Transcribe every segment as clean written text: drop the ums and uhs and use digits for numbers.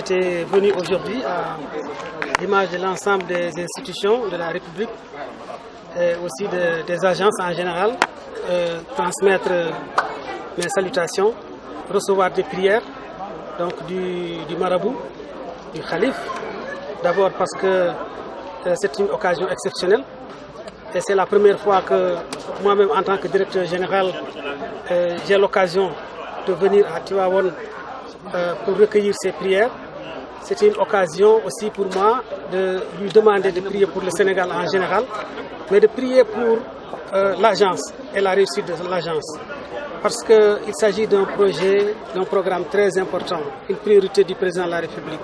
j'étais venu aujourd'hui à l'image de l'ensemble des institutions de la République et aussi des agences en général, transmettre mes salutations, recevoir des prières donc du marabout, du khalife. D'abord parce que c'est une occasion exceptionnelle et c'est la première fois que moi-même en tant que directeur général j'ai l'occasion de venir à Tivaouane pour recueillir ces prières. C'est une occasion aussi pour moi de lui demander de prier pour le Sénégal en général, mais de prier pour l'agence et la réussite de l'agence. Parce qu'il s'agit d'un projet, d'un programme très important, une priorité du président de la République.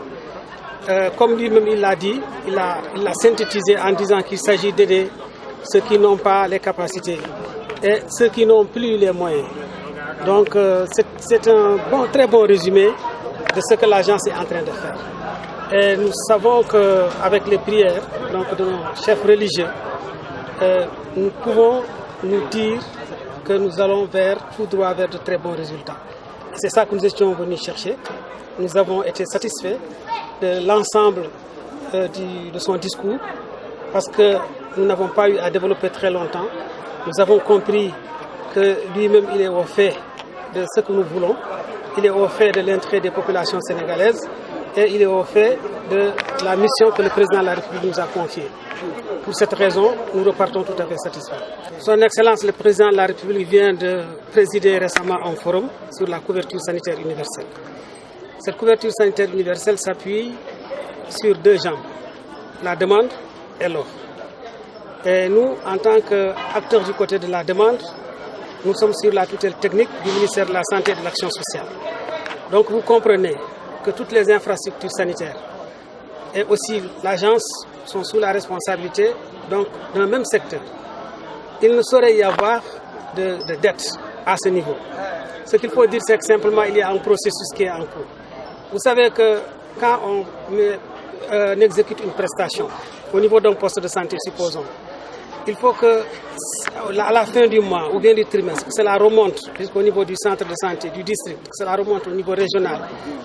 Comme lui-même il l'a dit, il l'a synthétisé en disant qu'il s'agit d'aider ceux qui n'ont pas les capacités et ceux qui n'ont plus les moyens. Donc c'est un très bon résumé de ce que l'agence est en train de faire. Et nous savons qu'avec les prières donc, de nos chefs religieux, nous pouvons nous dire que nous allons tout droit vers de très bons résultats. C'est ça que nous étions venus chercher. Nous avons été satisfaits de l'ensemble de son discours parce que nous n'avons pas eu à développer très longtemps. Nous avons compris que lui-même il est au fait de ce que nous voulons, il est au fait de l'intérêt des populations sénégalaises et il est au fait de la mission que le président de la République nous a confiée. Pour cette raison, nous repartons tout à fait satisfaits. Son Excellence le président de la République vient de présider récemment un forum sur la couverture sanitaire universelle. Cette couverture sanitaire universelle s'appuie sur deux jambes, la demande et l'offre. Et nous, en tant qu'acteurs du côté de la demande, nous sommes sur la tutelle technique du ministère de la Santé et de l'Action sociale. Donc vous comprenez que toutes les infrastructures sanitaires et aussi l'agence sont sous la responsabilité d'un même secteur. Il ne saurait y avoir de dette à ce niveau. Ce qu'il faut dire, c'est que simplement il y a un processus qui est en cours. Vous savez que quand on exécute une prestation au niveau d'un poste de santé, supposons, il faut que à la fin du mois ou bien du trimestre, que cela remonte jusqu'au niveau du centre de santé, du district, que cela remonte au niveau régional,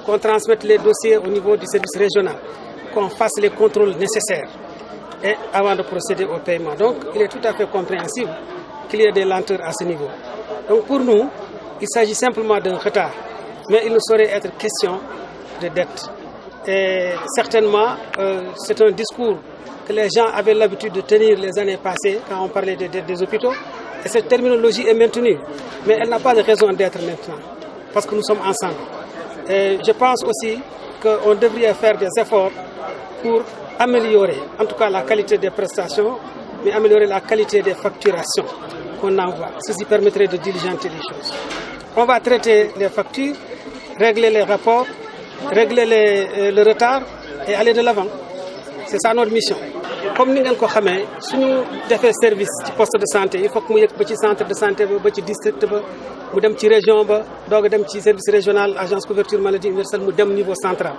qu'on transmette les dossiers au niveau du service régional, qu'on fasse les contrôles nécessaires et avant de procéder au paiement. Donc il est tout à fait compréhensible qu'il y ait des lenteurs à ce niveau. Donc pour nous, il s'agit simplement d'un retard, mais il ne saurait être question de dette. Et certainement, c'est un discours que les gens avaient l'habitude de tenir les années passées quand on parlait des dettes des hôpitaux. Et cette terminologie est maintenue, mais elle n'a pas de raison d'être maintenant, parce que nous sommes ensemble. Et je pense aussi qu'on devrait faire des efforts pour améliorer, en tout cas la qualité des prestations, mais améliorer la qualité des facturations qu'on envoie. Ceci permettrait de diligenter les choses. On va traiter les factures, régler les rapports, régler le retard et aller de l'avant. C'est ça notre mission. Comme nous le savons, si nous faisons service ci poste de santé, il faut que nous ayons un centre de santé, un district, une région, un service régional, agence couverture maladie universelle, un niveau central.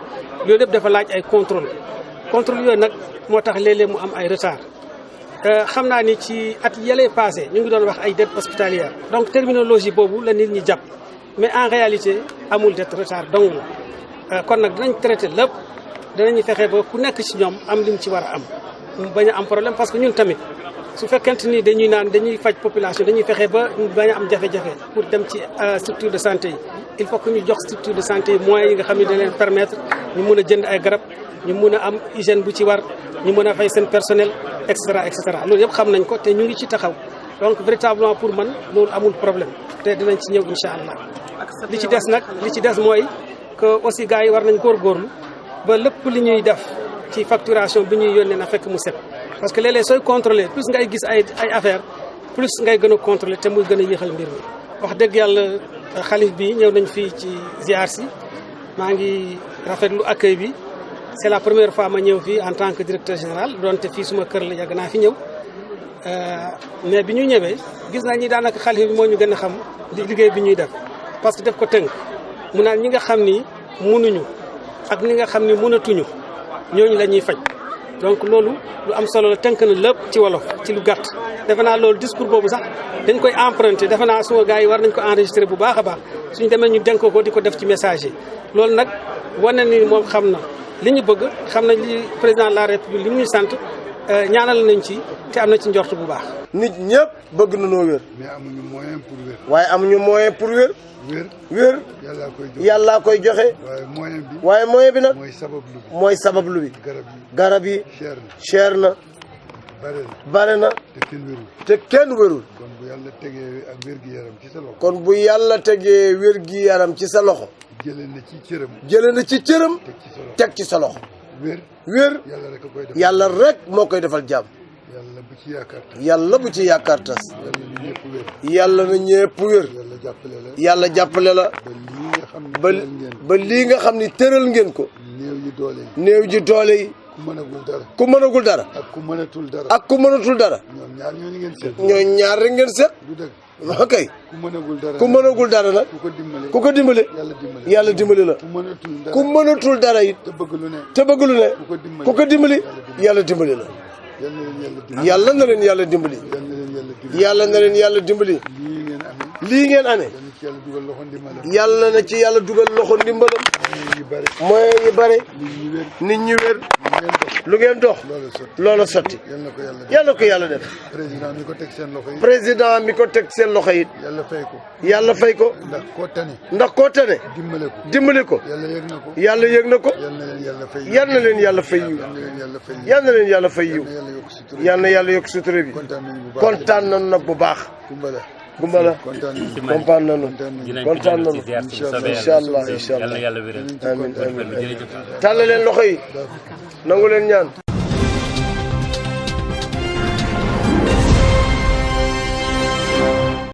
Nous devons faire des contrôles. Les contrôles sont un retard. Xam naa ni ci at yële passé ñu ngi doon wax ay dette hospitalière donc terminologie boobu la nit ñi jàpp mais en réalité amul dette retard dong la kon nag dinañ traité lépp danañu fexe ba ku nekk ci ñoom am li mu ci war a am mu bañ a am problème parce que ñun tamit su fekkente ni dañuy faj population dañuy fexe ba ñu bañ a am jafe-jafe pour dem ci structure de santé yi il faut que ñu jox structure de santé yi moyens yi nga xam ne da leen permettre ñu mun a jënd ay garab ñu mun a am hygiène bu ci war ñu mën a fay seen personnel et cetera loolu yëpp xam nañ ko te ñu ngi ci taxaw donc véritablement pour man loolu amul problème te dinañ ci ñëw incha allah. li ci des mooy que aussi gars yi war nañ góorgóorlu ba lépp li ñuy def ci facturation bi ñuy yónnee na fekk mu set parce que léeg-léeg sooy contrôler plus ngay gis ay affaire plus ngay gën a contrôler te muy gën a yéexal mbir mi. wax dëgg yàlla xalif bi ñëw nañ fii ci ziar si maa ngi rafetlu accueil bi. C'est la première fois que je viens ici en tant que directeur général. Je suis ici à Kër la mais bi ñu ñëwee gis naa ñi daanaka xalifa bi moo ñu gën a xam liggéey bi ñuy def parce que def ko tënk mu naan ñi nga xam ni mënuñu ak ñi nga xam ni mënatuñu ñooñu la ñuy faj donc loolu lu am solo la tënk na lépp ci wolof ci lu gàtt. defe naa loolu discours boobu sax dañ koy emprunté defe naa suma gars yi war nañ ko enregistré bu baax a baax suñu demee ñu denk ko di ko def ci message yi loolu nag wane ni moom xam na li ñu bëgg xam nañ li président de la république li mu ñu sant ñaanal nañ ci te am na ci njort bu baax. nit ñëpp bëgg na noo wér. mais amuñu moyen pour wér. waaye amuñu moyen pour wér. wér. yàllaa koy joxe. waaye moyen bi nag. mooy sabablu bi. garab yi. cher na. bare na. te kenn wérul. kon bu yàlla tegee wér-gi-yaram ci sa loxo. jëlee na ci cëram. teg ci sa loxo. wér. yàlla rek moo koy defal jàmm. yàlla bu ci yaakaar tas. yàlla na ñépp wér. yàlla jàppale la. ba lii nga xam ni tëral ngeen ko. néew ji doole yi. ku mënagul dara. ak ku mënatul dara. ñoo ñaar rek ngeen seet. ok ku mënagul dara nag. ku ko dimbale. yàlla dimbali la. ku mënatul dara it. te bëgg lu ne. ku ko dimbali. yàlla dimbali la. yàlla na leen yàlla dimbali. yàlla na leen yàlla dimbali. lii ngeen amee. yàlla na ci yàlla dugal loxo ndimbalam. mooy yi bare. nit ñi wér. lu ngeen dox. loola sotti. yàlla ko yàlla def. président mi ko teg seen loxo yi. président mi ko teg seen loxo yi. yàlla fay ko. ndax koo tane. dimbali ko. yàlla yëg na ko. yal na leen yàlla fay yiw. yal na leen yàlla fay yiw. yal na yàlla yokk sutura bi. kontaan nañu nag bu baax. Gumbala kontaan nañu. kontaan nañu. incha allah incha allah. amiin amiin tàll leen loxo yi. nangu leen ñaan.